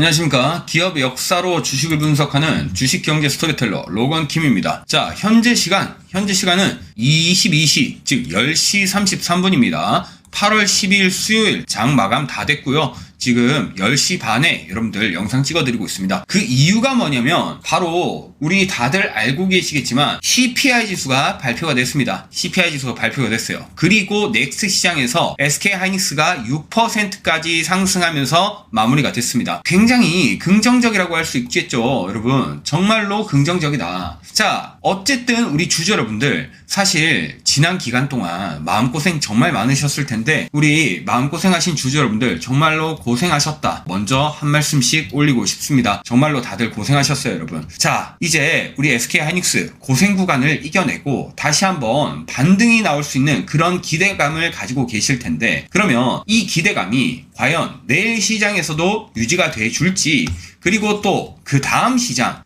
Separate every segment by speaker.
Speaker 1: 안녕하십니까. 기업 역사로 주식을 분석하는 주식경제 스토리텔러 로건킴입니다. 자, 현재 시간은 22시, 즉 10시 33분입니다. 8월 12일 수요일 장 마감 다 됐고요. 지금 10시 반에 여러분들 영상 찍어드리고 있습니다. 그 이유가 뭐냐면 바로 우리 다들 알고 계시겠지만 CPI 지수가 발표가 됐습니다. CPI 지수가 발표가 됐어요. 그리고 넥스 시장에서 SK하이닉스가 6%까지 상승하면서 마무리가 됐습니다. 굉장히 긍정적이라고 할 수 있겠죠. 여러분 정말로 긍정적이다. 자, 어쨌든 우리 주주 여러분들 사실 지난 기간 동안 마음고생 정말 많으셨을 텐데 우리 마음고생하신 주주 여러분들 정말로 고생하셨다. 먼저 한 말씀씩 올리고 싶습니다. 정말로 다들 고생하셨어요, 여러분. 자, 이제 우리 SK하이닉스 고생 구간을 이겨내고 다시 한번 반등이 나올 수 있는 그런 기대감을 가지고 계실 텐데 그러면 이 기대감이 과연 내일 시장에서도 유지가 돼 줄지 그리고 또 그 다음 시장,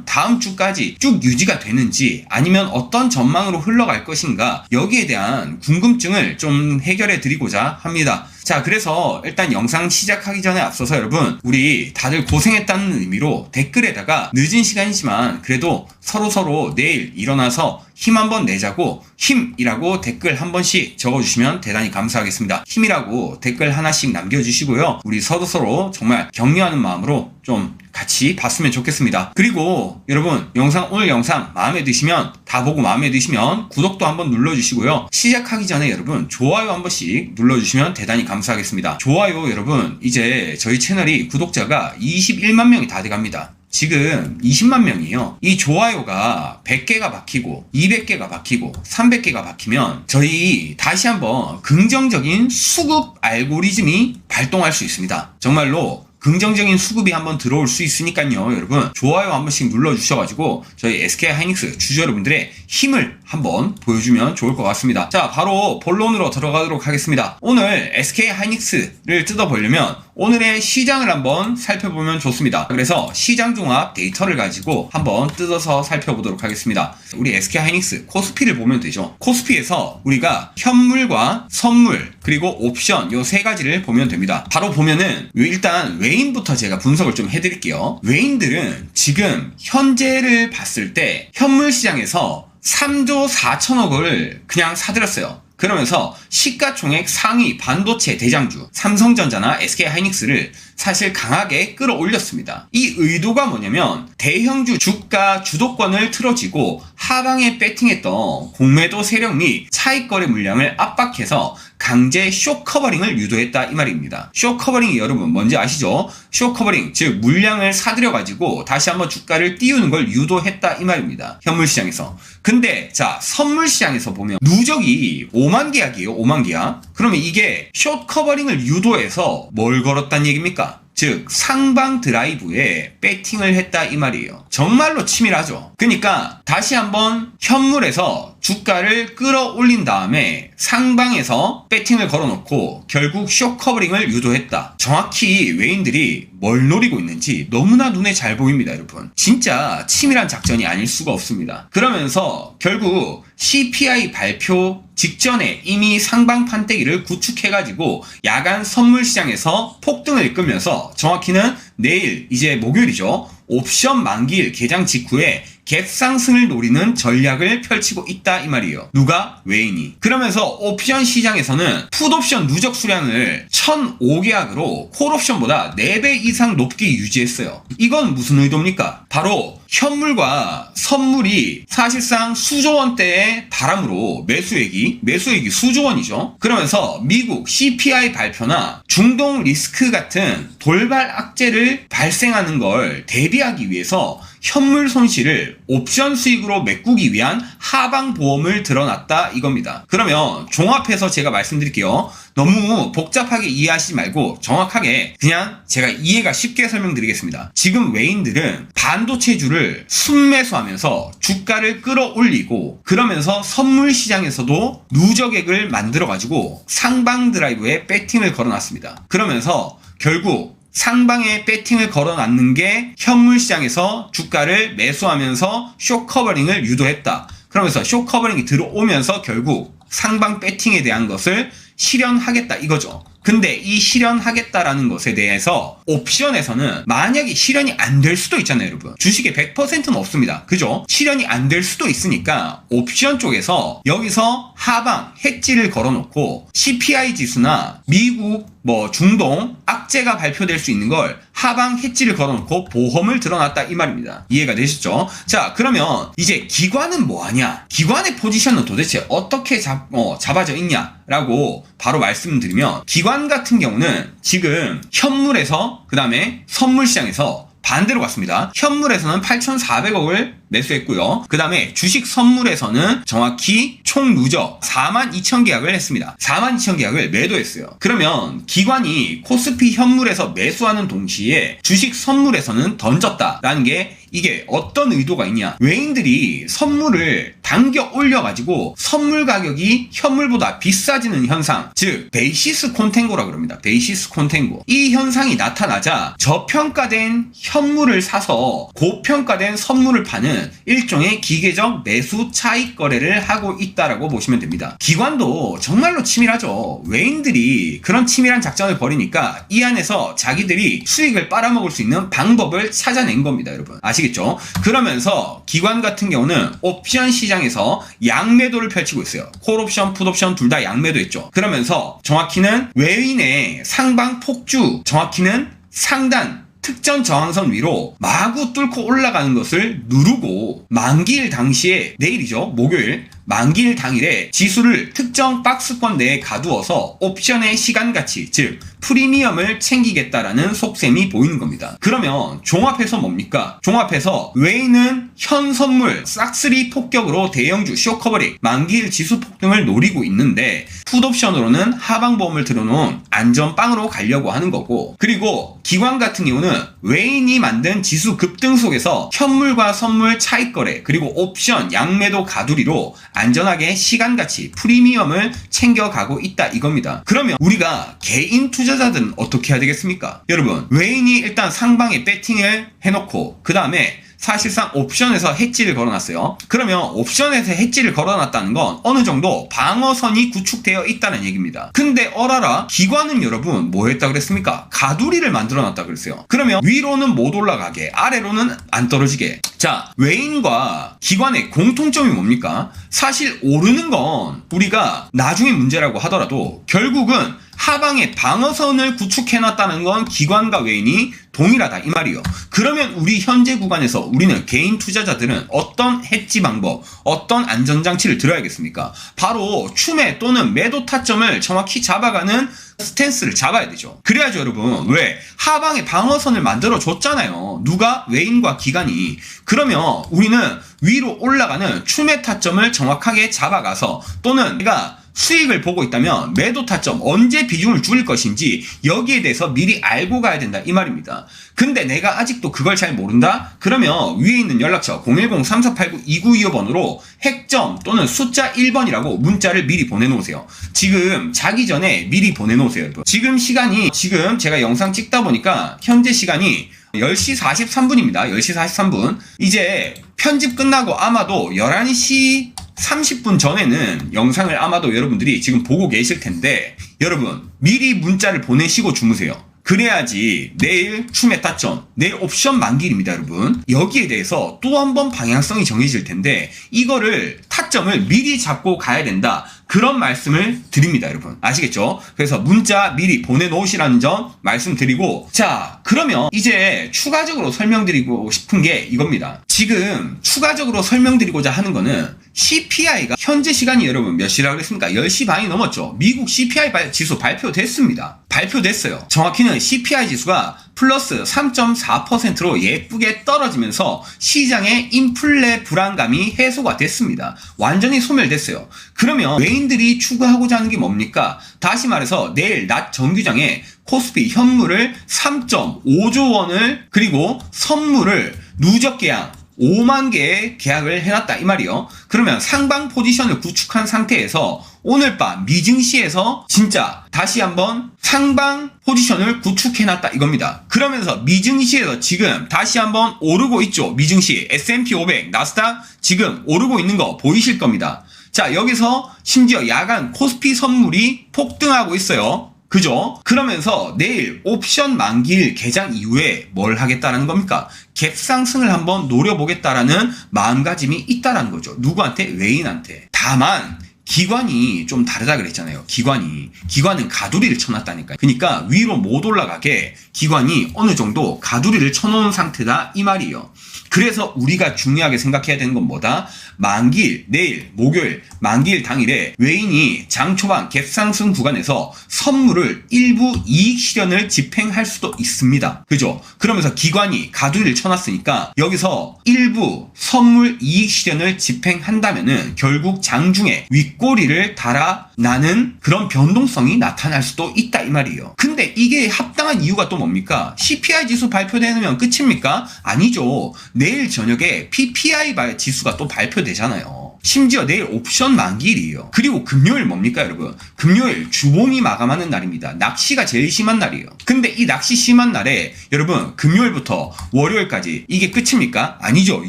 Speaker 1: 다음 주까지 쭉 유지가 되는지 아니면 어떤 전망으로 흘러갈 것인가 여기에 대한 궁금증을 좀 해결해 드리고자 합니다. 자, 그래서 일단 영상 시작하기 전에 앞서서 여러분 우리 다들 고생했다는 의미로 댓글에다가 늦은 시간이지만 그래도 서로 내일 일어나서 힘 한번 내자고 힘이라고 댓글 한 번씩 적어주시면 대단히 감사하겠습니다. 힘이라고 댓글 하나씩 남겨주시고요. 우리 서로 정말 격려하는 마음으로 좀 같이 봤으면 좋겠습니다. 그리고 여러분 오늘 영상 마음에 드시면 다 보고 마음에 드시면 구독도 한번 눌러주시고요. 시작하기 전에 여러분 좋아요 한 번씩 눌러주시면 대단히 감사하겠습니다. 좋아요 여러분 이제 저희 채널이 구독자가 21만 명이 다 돼갑니다. 지금 20만 명이에요. 이 좋아요가 100개가 박히고 200개가 박히고 300개가 박히면 저희 다시 한번 긍정적인 수급 알고리즘이 발동할 수 있습니다. 정말로 긍정적인 수급이 한번 들어올 수 있으니까요. 여러분 좋아요 한 번씩 눌러주셔가지고 저희 SK하이닉스 주주 여러분들의 힘을 한번 보여주면 좋을 것 같습니다. 자, 바로 본론으로 들어가도록 하겠습니다. 오늘 SK하이닉스를 뜯어보려면 오늘의 시장을 한번 살펴보면 좋습니다. 그래서 시장 종합 데이터를 가지고 한번 뜯어서 살펴보도록 하겠습니다. 우리 SK하이닉스 코스피를 보면 되죠. 코스피에서 우리가 현물과 선물 그리고 옵션 요 세 가지를 보면 됩니다. 바로 보면은 일단 외인부터 제가 분석을 좀 해드릴게요. 외인들은 지금 현재를 봤을 때 현물 시장에서 3조 4천억을 그냥 사들였어요. 그러면서 시가총액 상위 반도체 대장주 삼성전자나 SK하이닉스를 사실 강하게 끌어올렸습니다. 이 의도가 뭐냐면 대형주 주가 주도권을 틀어지고 하방에 배팅했던 공매도 세력 및 차익거래 물량을 압박해서 강제 쇼커버링을 유도했다 이 말입니다. 쇼커버링이 여러분 뭔지 아시죠? 쇼커버링 즉 물량을 사들여가지고 다시 한번 주가를 띄우는 걸 유도했다 이 말입니다. 현물시장에서. 근데 자 선물시장에서 보면 누적이 5만 계약이에요. 5만 계약. 그러면 이게 쇼커버링을 유도해서 뭘 걸었단 얘기입니까? 즉 상방 드라이브에 배팅을 했다 이 말이에요. 정말로 치밀하죠. 그러니까 다시 한번 현물에서 주가를 끌어올린 다음에 상방에서 배팅을 걸어놓고 결국 쇼커버링을 유도했다. 정확히 외인들이 뭘 노리고 있는지 너무나 눈에 잘 보입니다. 여러분 진짜 치밀한 작전이 아닐 수가 없습니다. 그러면서 결국 CPI 발표 직전에 이미 상방 판때기를 구축해가지고 야간 선물 시장에서 폭등을 이끌면서 정확히는 내일 이제 목요일이죠. 옵션 만기일 개장 직후에 갭 상승을 노리는 전략을 펼치고 있다 이 말이에요. 누가? 외인이. 그러면서 옵션 시장에서는 풋옵션 누적 수량을 1005계약으로 콜옵션보다 4배 이상 높게 유지했어요. 이건 무슨 의도입니까? 바로 현물과 선물이 사실상 수조 원대에 달함으로 매수액이 수조 원이죠. 그러면서 미국 CPI 발표나 중동 리스크 같은 돌발 악재를 발생하는 걸 대비하기 위해서 현물 손실을 옵션 수익으로 메꾸기 위한 하방 보험을 들어놨다 이겁니다. 그러면 종합해서 제가 말씀드릴게요. 너무 복잡하게 이해하시지 말고 정확하게 그냥 제가 이해가 쉽게 설명드리겠습니다. 지금 외인들은 반도체주를 순매수하면서 주가를 끌어올리고 그러면서 선물 시장에서도 누적액을 만들어가지고 상방 드라이브에 배팅을 걸어놨습니다. 그러면서 결국 상방에 배팅을 걸어놨는 게 현물 시장에서 주가를 매수하면서 쇼커버링을 유도했다. 그러면서 쇼커버링이 들어오면서 결국 상방 배팅에 대한 것을 실현하겠다 이거죠. 근데 이 실현하겠다라는 것에 대해서 옵션에서는 만약에 실현이 안 될 수도 있잖아요, 여러분. 주식에 100%는 없습니다. 그죠? 실현이 안 될 수도 있으니까 옵션 쪽에서 여기서 하방 해지를 걸어놓고 CPI 지수나 미국 중동 악재가 발표될 수 있는 걸 하방 해지를 걸어놓고 보험을 들어놨다 이 말입니다. 이해가 되셨죠? 자, 그러면 이제 기관은 뭐하냐? 기관의 포지션은 도대체 어떻게 잡아져 있냐라고 바로 말씀드리면, 기관 같은 경우는 지금 현물에서 그 다음에 선물시장에서 반대로 갔습니다. 현물에서는 8,400억을 매수했고요. 그 다음에 주식 선물에서는 정확히 총 누적 42,000계약을 했습니다. 42,000계약을 매도했어요. 그러면 기관이 코스피 현물에서 매수하는 동시에 주식 선물에서는 던졌다라는 게, 이게 어떤 의도가 있냐? 외인들이 선물을 당겨 올려가지고 선물 가격이 현물보다 비싸지는 현상, 즉 베이시스 콘탱고라 그럽니다. 베이시스 콘탱고. 이 현상이 나타나자 저평가된 현물을 사서 고평가된 선물을 파는 일종의 기계적 매수 차익 거래를 하고 있다라고 보시면 됩니다. 기관도 정말로 치밀하죠. 외인들이 그런 치밀한 작전을 벌이니까 이 안에서 자기들이 수익을 빨아먹을 수 있는 방법을 찾아낸 겁니다, 여러분. 아시겠죠? 그러면서 기관 같은 경우는 옵션 시장에서 양매도를 펼치고 있어요. 콜옵션, 풋옵션 둘 다 양매도했죠. 그러면서 정확히는 외인의 상방 폭주, 정확히는 상단 특정 저항선 위로 마구 뚫고 올라가는 것을 누르고, 만기일 당시에, 내일이죠, 목요일 만기일 당일에 지수를 특정 박스권 내에 가두어서 옵션의 시간가치, 즉 프리미엄을 챙기겠다라는 속셈이 보이는 겁니다. 그러면 종합해서 뭡니까? 종합해서 외인은 현 선물 싹쓸이 폭격으로 대형주 쇼커버릭, 만기일 지수 폭등을 노리고 있는데, 풋옵션으로는 하방보험을 들어놓은 안전빵으로 가려고 하는 거고, 그리고 기관 같은 경우는 외인이 만든 지수 급등 속에서 현물과 선물 차익거래, 그리고 옵션 양매도 가두리로 안전하게 시간가치 프리미엄을 챙겨가고 있다 이겁니다. 그러면 우리가 개인 투자자들은 어떻게 해야 되겠습니까? 여러분, 외인이 일단 상방에 배팅을 해놓고 그 다음에 사실상 옵션에서 해지를 걸어놨어요. 그러면 옵션에서 해지를 걸어놨다는 건 어느 정도 방어선이 구축되어 있다는 얘기입니다. 근데 어라라, 기관은 여러분 뭐 했다 그랬습니까? 가두리를 만들어놨다 그랬어요. 그러면 위로는 못 올라가게, 아래로는 안 떨어지게. 자, 외인과 기관의 공통점이 뭡니까? 사실 오르는 건 우리가 나중에 문제라고 하더라도 결국은 하방에 방어선을 구축해놨다는 건 기관과 외인이 동일하다 이 말이요. 그러면 우리 현재 구간에서 우리는 개인 투자자들은 어떤 해지 방법, 어떤 안전장치를 들어야겠습니까? 바로 추매 또는 매도 타점을 정확히 잡아가는 스탠스를 잡아야 되죠. 그래야죠, 여러분. 왜? 하방에 방어선을 만들어 줬잖아요. 누가? 외인과 기관이. 그러면 우리는 위로 올라가는 추매 타점을 정확하게 잡아가서, 또는 내가 수익을 보고 있다면 매도 타점 언제 비중을 줄일 것인지 여기에 대해서 미리 알고 가야 된다 이 말입니다. 근데 내가 아직도 그걸 잘 모른다? 그러면 위에 있는 연락처 010-3489-2925번으로 핵점 또는 숫자 1번이라고 문자를 미리 보내놓으세요. 지금 자기 전에 미리 보내놓으세요, 여러분. 지금 시간이, 지금 제가 영상 찍다 보니까 현재 시간이 10시 43분입니다. 10시 43분. 이제 편집 끝나고 아마도 11시 30분 전에는 영상을 아마도 여러분들이 지금 보고 계실 텐데, 여러분 미리 문자를 보내시고 주무세요. 그래야지 내일 추매 타점, 내일 옵션 만기일입니다, 여러분. 여기에 대해서 또 한 번 방향성이 정해질 텐데 이거를 타점을 미리 잡고 가야 된다, 그런 말씀을 드립니다, 여러분. 아시겠죠? 그래서 문자 미리 보내놓으시라는 점 말씀드리고, 자, 그러면 이제 추가적으로 설명드리고 싶은 게 이겁니다. 지금 추가적으로 설명드리고자 하는 거는 CPI가 현재 시간이 여러분 몇 시라고 그랬습니까? 10시 반이 넘었죠. 미국 CPI 지수 발표됐습니다. 발표됐어요. 정확히는 CPI 지수가 플러스 3.4%로 예쁘게 떨어지면서 시장의 인플레 불안감이 해소가 됐습니다. 완전히 소멸됐어요. 그러면 외인들이 추구하고자 하는 게 뭡니까? 다시 말해서 내일 낮 정규장에 코스피 현물을 3.5조 원을, 그리고 선물을 누적 계약 5만 개의 계약을 해놨다 이 말이요. 그러면 상방 포지션을 구축한 상태에서 오늘 밤 미증시에서 진짜 다시 한번 상방 포지션을 구축해놨다 이겁니다. 그러면서 미증시에서 지금 다시 한번 오르고 있죠. 미증시 S&P 500, 나스닥 지금 오르고 있는 거 보이실 겁니다. 자, 여기서 심지어 야간 코스피 선물이 폭등하고 있어요. 그죠? 그러면서 내일 옵션 만기일 개장 이후에 뭘 하겠다라는 겁니까? 갭 상승을 한번 노려보겠다라는 마음가짐이 있다라는 거죠. 누구한테? 외인한테. 다만 기관이 좀 다르다 그랬잖아요. 기관은 가두리를 쳐놨다니까요. 그러니까 위로 못 올라가게 기관이 어느 정도 가두리를 쳐놓은 상태다 이 말이에요. 그래서 우리가 중요하게 생각해야 되는 건 뭐다? 만기일, 내일, 목요일, 만기일 당일에 외인이 장 초반 갭상승 구간에서 선물을 일부 이익 실현을 집행할 수도 있습니다. 그죠? 그러면서 기관이 가두리를 쳐놨으니까 여기서 일부 선물 이익 실현을 집행한다면은 결국 장중에 윗꼬리를 달아나는 그런 변동성이 나타날 수도 있다 이 말이에요. 근데 이게 합당한 이유가 또 뭡니까? CPI 지수 발표되면 끝입니까? 아니죠. 내일 저녁에 PPI 지수가 또 발표되잖아요. 심지어 내일 옵션 만기일이에요. 그리고 금요일 뭡니까 여러분? 금요일 주봉이 마감하는 날입니다. 낚시가 제일 심한 날이에요. 근데 이 낚시 심한 날에 여러분 금요일부터 월요일까지 이게 끝입니까? 아니죠.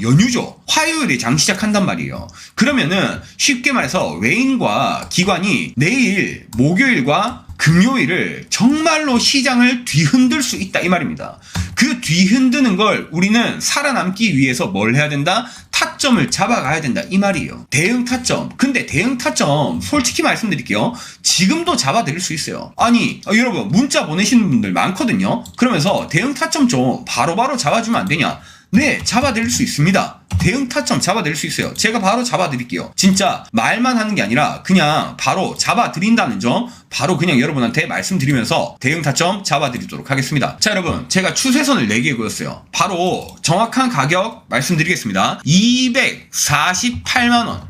Speaker 1: 연휴죠. 화요일에 장 시작한단 말이에요. 그러면은 쉽게 말해서 외인과 기관이 내일 목요일과 금요일을 정말로 시장을 뒤흔들 수 있다 이 말입니다. 그 뒤흔드는 걸 우리는 살아남기 위해서 뭘 해야 된다? 타점을 잡아가야 된다 이 말이에요. 대응 타점. 근데 대응 타점 솔직히 말씀드릴게요. 지금도 잡아드릴 수 있어요. 아니 여러분 문자 보내시는 분들 많거든요. 그러면서 대응 타점 좀 바로바로 잡아주면 안 되냐? 네, 잡아드릴 수 있습니다. 대응 타점 잡아드릴 수 있어요. 제가 바로 잡아드릴게요. 진짜 말만 하는 게 아니라 그냥 바로 잡아드린다는 점 바로 그냥 여러분한테 말씀드리면서 대응 타점 잡아드리도록 하겠습니다. 자 여러분 제가 추세선을 4개 그었어요. 바로 정확한 가격 말씀드리겠습니다. 248만원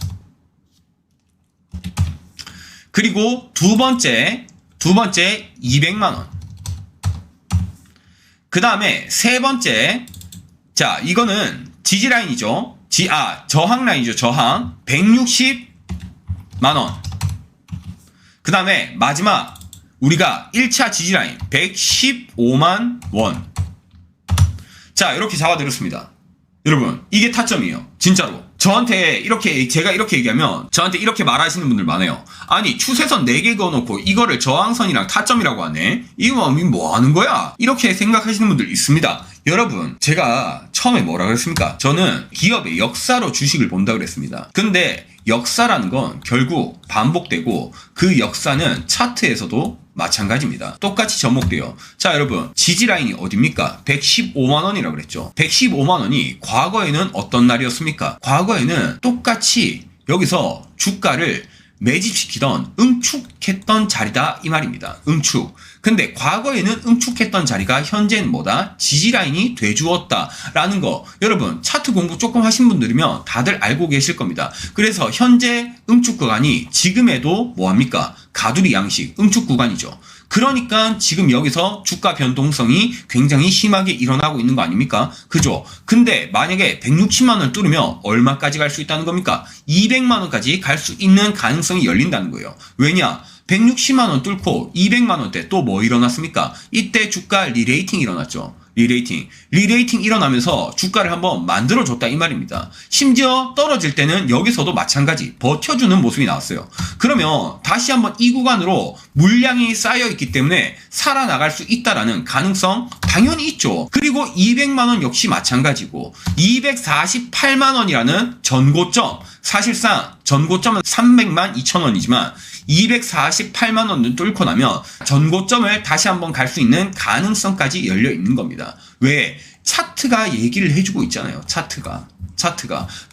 Speaker 1: 그리고 두 번째 200만원 그 다음에 세 번째 자, 이거는 지지라인이죠. 저항라인이죠. 저항. 160만원. 그 다음에 마지막, 우리가 1차 지지라인. 115만원. 자, 이렇게 잡아드렸습니다. 여러분, 이게 타점이에요. 진짜로. 제가 이렇게 얘기하면 저한테 이렇게 말하시는 분들 많아요. 아니 추세선 4개 그어놓고 이거를 저항선이랑 타점이라고 하네. 이거 뭐 하는 거야? 이렇게 생각하시는 분들 있습니다. 여러분 제가 처음에 뭐라 그랬습니까? 저는 기업의 역사로 주식을 본다 그랬습니다. 근데 역사라는 건 결국 반복되고 그 역사는 차트에서도 마찬가지입니다. 똑같이 접목돼요. 자 여러분 지지라인이 어딥니까? 115만원이라고 그랬죠. 115만원이 과거에는 어떤 날이었습니까? 과거에는 똑같이 여기서 주가를 매집시키던 응축했던 자리다 이 말입니다. 응축. 근데 과거에는 응축했던 자리가 현재는 뭐다? 지지라인이 돼주었다 라는 거 여러분 차트 공부 조금 하신 분들이면 다들 알고 계실 겁니다. 그래서 현재 응축 구간이 지금에도 뭐합니까? 가두리 양식 응축 구간이죠. 그러니까 지금 여기서 주가 변동성이 굉장히 심하게 일어나고 있는 거 아닙니까? 그죠? 근데 만약에 160만원 뚫으면 얼마까지 갈 수 있다는 겁니까? 200만원까지 갈 수 있는 가능성이 열린다는 거예요. 왜냐? 160만원 뚫고 200만원대 또 뭐 일어났습니까? 이때 주가 리레이팅 일어났죠. 리레이팅 일어나면서 주가를 한번 만들어줬다 이 말입니다. 심지어 떨어질 때는 여기서도 마찬가지 버텨주는 모습이 나왔어요. 그러면 다시 한번 이 구간으로 물량이 쌓여있기 때문에 살아나갈 수 있다라는 가능성 당연히 있죠. 그리고 200만원 역시 마찬가지고 248만원이라는 전고점 사실상 전고점은 300만 2천원이지만 248만원을 뚫고 나면 전고점을 다시 한번 갈 수 있는 가능성까지 열려 있는 겁니다. 왜? 차트가 얘기를 해주고 있잖아요. 차트가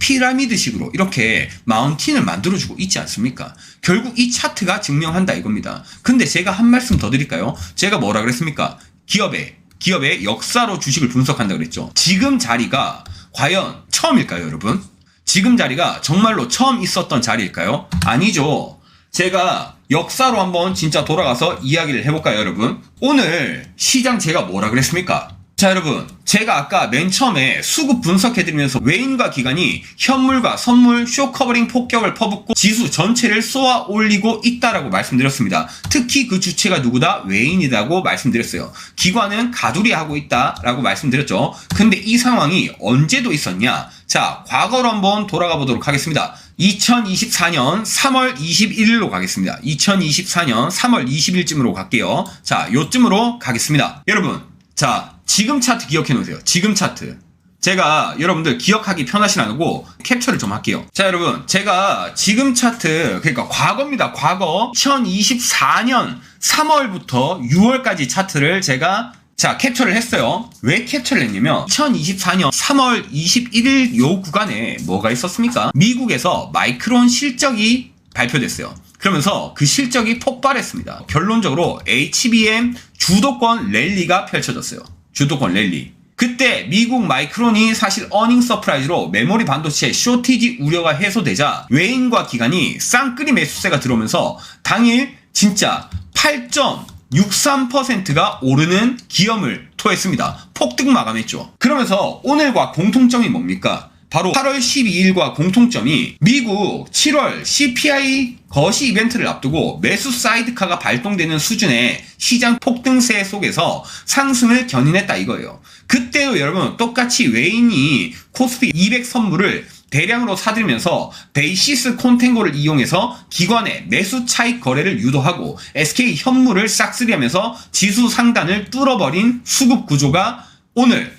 Speaker 1: 피라미드식으로 이렇게 마운틴을 만들어주고 있지 않습니까? 결국 이 차트가 증명한다 이겁니다. 근데 제가 한 말씀 더 드릴까요? 제가 뭐라 그랬습니까? 기업의 역사로 주식을 분석한다 그랬죠. 지금 자리가 과연 처음일까요, 여러분? 지금 자리가 정말로 처음 있었던 자리일까요? 아니죠. 제가 역사로 한번 진짜 돌아가서 이야기를 해볼까요, 여러분? 오늘 시장 제가 뭐라 그랬습니까? 자, 여러분, 제가 아까 맨 처음에 수급 분석해드리면서 외인과 기관이 현물과 선물 쇼 커버링 폭격을 퍼붓고 지수 전체를 쏘아 올리고 있다라고 말씀드렸습니다. 특히 그 주체가 누구다? 외인이라고 말씀드렸어요. 기관은 가두리 하고 있다라고 말씀드렸죠. 근데 이 상황이 언제도 있었냐? 자, 과거로 한번 돌아가 보도록 하겠습니다. 2024년 3월 21일로 가겠습니다. 2024년 3월 20일쯤으로 갈게요. 자, 요쯤으로 가겠습니다. 여러분, 자, 지금 차트 기억해 놓으세요. 지금 차트. 제가 여러분들 기억하기 편하시라고 캡처를 좀 할게요. 자, 여러분, 제가 지금 차트, 그러니까 과거입니다. 과거 2024년 3월부터 6월까지 차트를 제가 캡처를 했어요. 왜 캡처를 했냐면 2024년 3월 21일 요 구간에 뭐가 있었습니까? 미국에서 마이크론 실적이 발표됐어요. 그러면서 그 실적이 폭발했습니다. 결론적으로 HBM 주도권 랠리가 펼쳐졌어요. 주도권 랠리. 그때 미국 마이크론이 사실 어닝 서프라이즈로 메모리 반도체 쇼티지 우려가 해소되자 외인과 기관이 쌍끌이 매수세가 들어오면서 당일 진짜 8.63%가 오르는 기염을 토했습니다. 폭등 마감했죠. 그러면서 오늘과 공통점이 뭡니까? 바로 8월 12일과 공통점이 미국 7월 CPI 거시 이벤트를 앞두고 매수 사이드카가 발동되는 수준의 시장 폭등세 속에서 상승을 견인했다 이거예요. 그때도 여러분 똑같이 외인이 코스피 200 선물을 대량으로 사들면서 베이시스 콘텐고를 이용해서 기관의 매수 차익 거래를 유도하고 SK 현물을 싹쓸이하면서 지수 상단을 뚫어버린 수급 구조가 오늘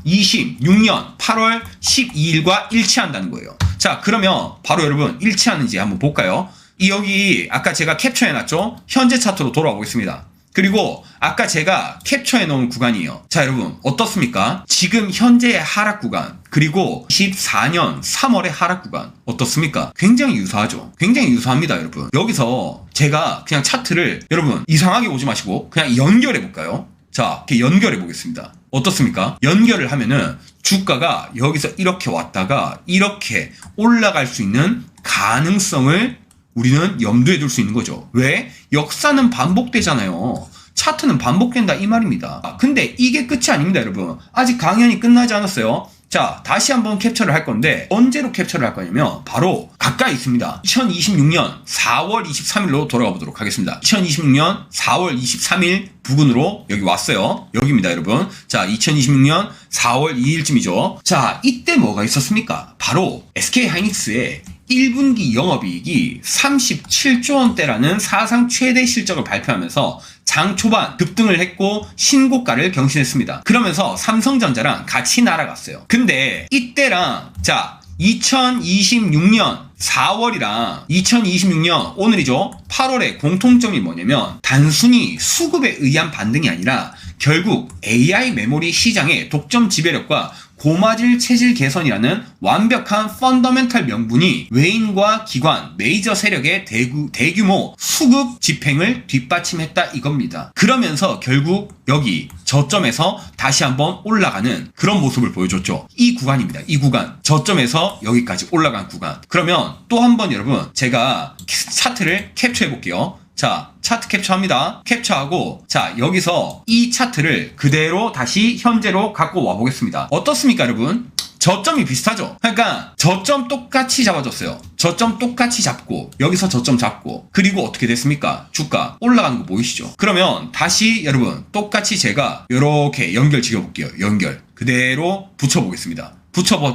Speaker 1: 2026년 8월 12일과 일치한다는 거예요. 자, 그러면 바로 여러분 일치하는지 한번 볼까요? 여기 아까 제가 캡처해놨죠? 현재 차트로 돌아와 보겠습니다. 그리고 아까 제가 캡처해 놓은 구간이에요. 자, 여러분 어떻습니까? 지금 현재의 하락 구간 그리고 14년 3월의 하락 구간 어떻습니까? 굉장히 유사하죠. 굉장히 유사합니다, 여러분. 여기서 제가 그냥 차트를 여러분 이상하게 보지 마시고 그냥 연결해 볼까요? 자, 이렇게 연결해 보겠습니다. 어떻습니까? 연결을 하면은 주가가 여기서 이렇게 왔다가 이렇게 올라갈 수 있는 가능성을 우리는 염두에 둘 수 있는 거죠. 왜? 역사는 반복되잖아요. 차트는 반복된다 이 말입니다. 근데 이게 끝이 아닙니다, 여러분. 아직 강연이 끝나지 않았어요. 자, 다시 한번 캡처를 할 건데 언제로 캡처를 할 거냐면 바로 가까이 있습니다. 2026년 4월 23일로 돌아가 보도록 하겠습니다. 2026년 4월 23일 부근으로 여기 왔어요. 여기입니다, 여러분. 자, 2026년 4월 2일쯤이죠. 자, 이때 뭐가 있었습니까? 바로 SK하이닉스의 1분기 영업이익이 37조 원대라는 사상 최대 실적을 발표하면서 장 초반 급등을 했고 신고가를 경신했습니다. 그러면서 삼성전자랑 같이 날아갔어요. 근데 이때랑 자 2026년 4월이랑 2026년 오늘이죠. 8월의 공통점이 뭐냐면 단순히 수급에 의한 반등이 아니라 결국 AI 메모리 시장의 독점 지배력과 고마질 체질 개선이라는 완벽한 펀더멘탈 명분이 외인과 기관, 메이저 세력의 대규모 수급 집행을 뒷받침했다 이겁니다. 그러면서 결국 여기 저점에서 다시 한번 올라가는 그런 모습을 보여줬죠. 이 구간입니다. 이 구간. 저점에서 여기까지 올라간 구간. 그러면 또 한번 여러분 제가 차트를 캡처해 볼게요. 자, 차트 캡처합니다. 캡처하고 자, 여기서 이 차트를 그대로 다시 현재로 갖고 와 보겠습니다. 어떻습니까, 여러분? 저점이 비슷하죠? 그러니까 저점 똑같이 잡아줬어요. 저점 똑같이 잡고 여기서 저점 잡고 그리고 어떻게 됐습니까? 주가 올라가는 거 보이시죠? 그러면 다시 여러분 똑같이 제가 이렇게 연결 지어볼게요. 연결 그대로 붙여보겠습니다.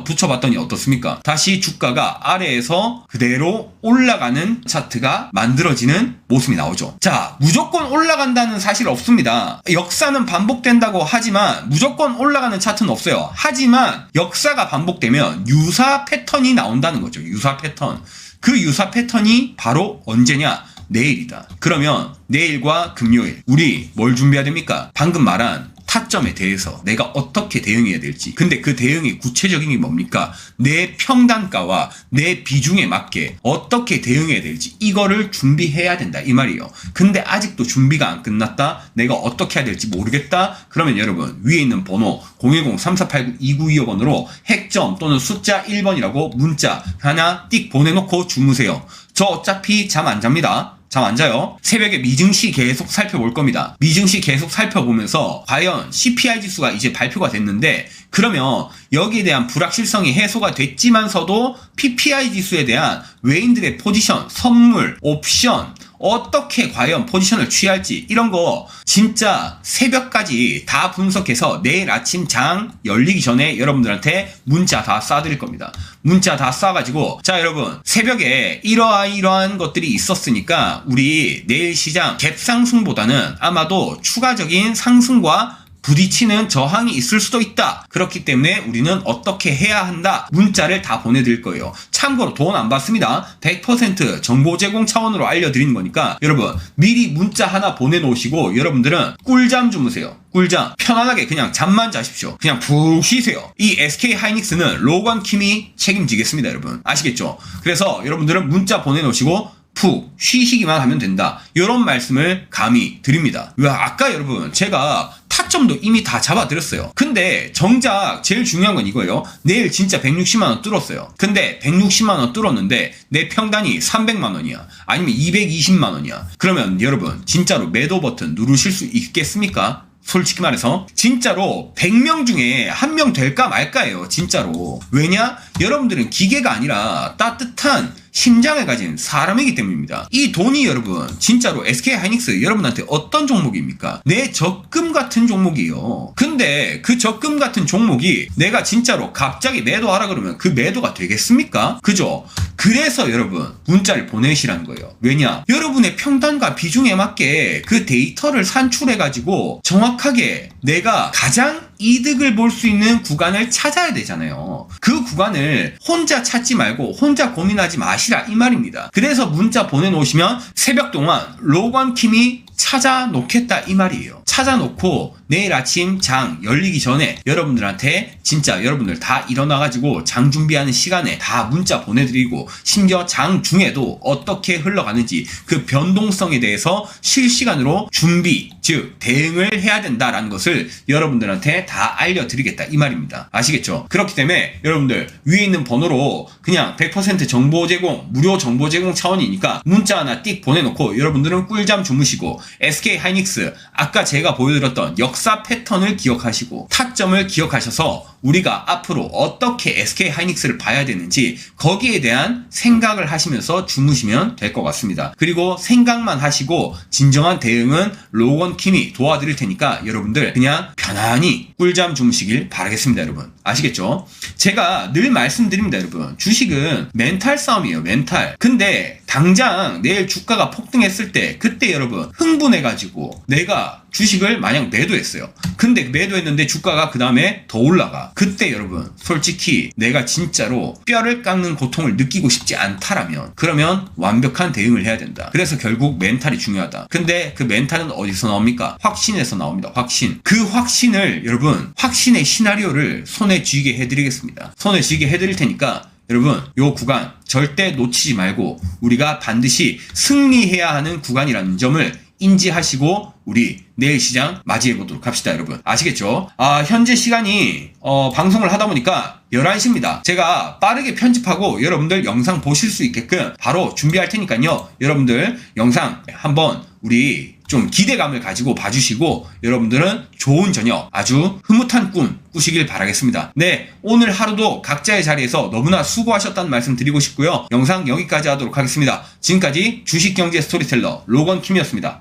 Speaker 1: 붙여봤더니 어떻습니까? 다시 주가가 아래에서 그대로 올라가는 차트가 만들어지는 모습이 나오죠. 자, 무조건 올라간다는 사실 없습니다. 역사는 반복된다고 하지만 무조건 올라가는 차트는 없어요. 하지만 역사가 반복되면 유사 패턴이 나온다는 거죠. 유사 패턴. 그 유사 패턴이 바로 언제냐? 내일이다. 그러면 내일과 금요일 우리 뭘 준비해야 됩니까? 방금 말한 타점에 대해서 내가 어떻게 대응해야 될지. 근데 그 대응의 구체적인 게 뭡니까? 내 평단가와 내 비중에 맞게 어떻게 대응해야 될지 이거를 준비해야 된다 이 말이에요. 근데 아직도 준비가 안 끝났다. 내가 어떻게 해야 될지 모르겠다. 그러면 여러분 위에 있는 번호 010-3489-2925번으로 핵점 또는 숫자 1번이라고 문자 하나 띡 보내놓고 주무세요. 저 어차피 잠 안 잡니다. 잠 안 자요? 새벽에 미증시 계속 살펴볼 겁니다. 미증시 계속 살펴보면서 과연 CPI 지수가 이제 발표가 됐는데 그러면 여기에 대한 불확실성이 해소가 됐지만서도 PPI 지수에 대한 외인들의 포지션, 선물, 옵션 어떻게 과연 포지션을 취할지 이런 거 진짜 새벽까지 다 분석해서 내일 아침 장 열리기 전에 여러분들한테 문자 다 쏴드릴 겁니다. 문자 다 쏴가지고 자 여러분 새벽에 이러한 것들이 있었으니까 우리 내일 시장 갭 상승보다는 아마도 추가적인 상승과 부딪히는 저항이 있을 수도 있다. 그렇기 때문에 우리는 어떻게 해야 한다. 문자를 다 보내드릴 거예요. 참고로 돈 안 받습니다. 100% 정보 제공 차원으로 알려드리는 거니까 여러분 미리 문자 하나 보내놓으시고 여러분들은 꿀잠 주무세요. 꿀잠 편안하게 그냥 잠만 자십시오. 그냥 푹 쉬세요. 이 SK 하이닉스는 로건 킴이 책임지겠습니다. 여러분 아시겠죠? 그래서 여러분들은 문자 보내놓으시고 푹 쉬시기만 하면 된다. 이런 말씀을 감히 드립니다. 아까 여러분 제가 타점도 이미 다 잡아드렸어요. 근데 정작 제일 중요한 건 이거예요. 내일 진짜 160만원 뚫었어요. 근데 160만원 뚫었는데 내 평단이 300만원이야. 아니면 220만원이야. 그러면 여러분 진짜로 매도 버튼 누르실 수 있겠습니까? 솔직히 말해서 진짜로 100명 중에 1명 될까 말까예요. 진짜로. 왜냐? 여러분들은 기계가 아니라 따뜻한 심장을 가진 사람이기 때문입니다. 이 돈이 여러분 진짜로 SK 하이닉스 여러분한테 어떤 종목입니까? 내 적금 같은 종목이에요. 근데 그 적금 같은 종목이 내가 진짜로 갑자기 매도하라 그러면 그 매도가 되겠습니까? 그죠? 그래서 여러분 문자를 보내시라는 거예요. 왜냐? 여러분의 평단과 비중에 맞게 그 데이터를 산출해가지고 정확하게 내가 가장 이득을 볼 수 있는 구간을 찾아야 되잖아요. 그 구간을 혼자 찾지 말고 혼자 고민하지 마시라 이 말입니다. 그래서 문자 보내놓으시면 새벽 동안 로건 킴이 찾아놓겠다 이 말이에요. 찾아놓고 내일 아침 장 열리기 전에 여러분들한테 진짜 여러분들 다 일어나가지고 장 준비하는 시간에 다 문자 보내드리고 심지어 장 중에도 어떻게 흘러가는지 그 변동성에 대해서 실시간으로 준비 즉 대응을 해야 된다라는 것을 여러분들한테 다 알려드리겠다 이 말입니다. 아시겠죠? 그렇기 때문에 여러분들 위에 있는 번호로 그냥 100% 정보 제공 무료 정보 제공 차원이니까 문자 하나 띡 보내놓고 여러분들은 꿀잠 주무시고 SK 하이닉스 아까 제가 보여드렸던 역사 패턴을 기억하시고 타점을 기억하셔서 우리가 앞으로 어떻게 SK 하이닉스를 봐야 되는지 거기에 대한 생각을 하시면서 주무시면 될 것 같습니다. 그리고 생각만 하시고 진정한 대응은 로건 킴이 도와드릴 테니까 여러분들 그냥 편안히 꿀잠 주무시길 바라겠습니다. 여러분 아시겠죠? 제가 늘 말씀드립니다. 여러분 주식은 멘탈 싸움이에요. 멘탈. 근데 당장 내일 주가가 폭등했을 때 그때 여러분 흥분해가지고 내가 주식을 만약 매도했어요. 근데 매도했는데 주가가 그 다음에 더 올라가. 그때 여러분 솔직히 내가 진짜로 뼈를 깎는 고통을 느끼고 싶지 않다라면 그러면 완벽한 대응을 해야 된다. 그래서 결국 멘탈이 중요하다. 근데 그 멘탈은 어디서 나옵니까? 확신에서 나옵니다. 확신. 그 확신을 여러분 확신의 시나리오를 손에 쥐게 해드리겠습니다. 손에 쥐게 해드릴 테니까 여러분 요 구간 절대 놓치지 말고 우리가 반드시 승리해야 하는 구간이라는 점을 인지하시고 우리 내일 시장 맞이해 보도록 합시다. 여러분 아시겠죠? 현재 시간이 방송을 하다 보니까 11시입니다. 제가 빠르게 편집하고 여러분들 영상 보실 수 있게끔 바로 준비할 테니까요. 여러분들 영상 한번 우리 좀 기대감을 가지고 봐주시고 여러분들은 좋은 저녁 아주 흐뭇한 꿈 꾸시길 바라겠습니다. 네, 오늘 하루도 각자의 자리에서 너무나 수고하셨다는 말씀 드리고 싶고요. 영상 여기까지 하도록 하겠습니다. 지금까지 주식경제 스토리텔러 로건 킴이었습니다.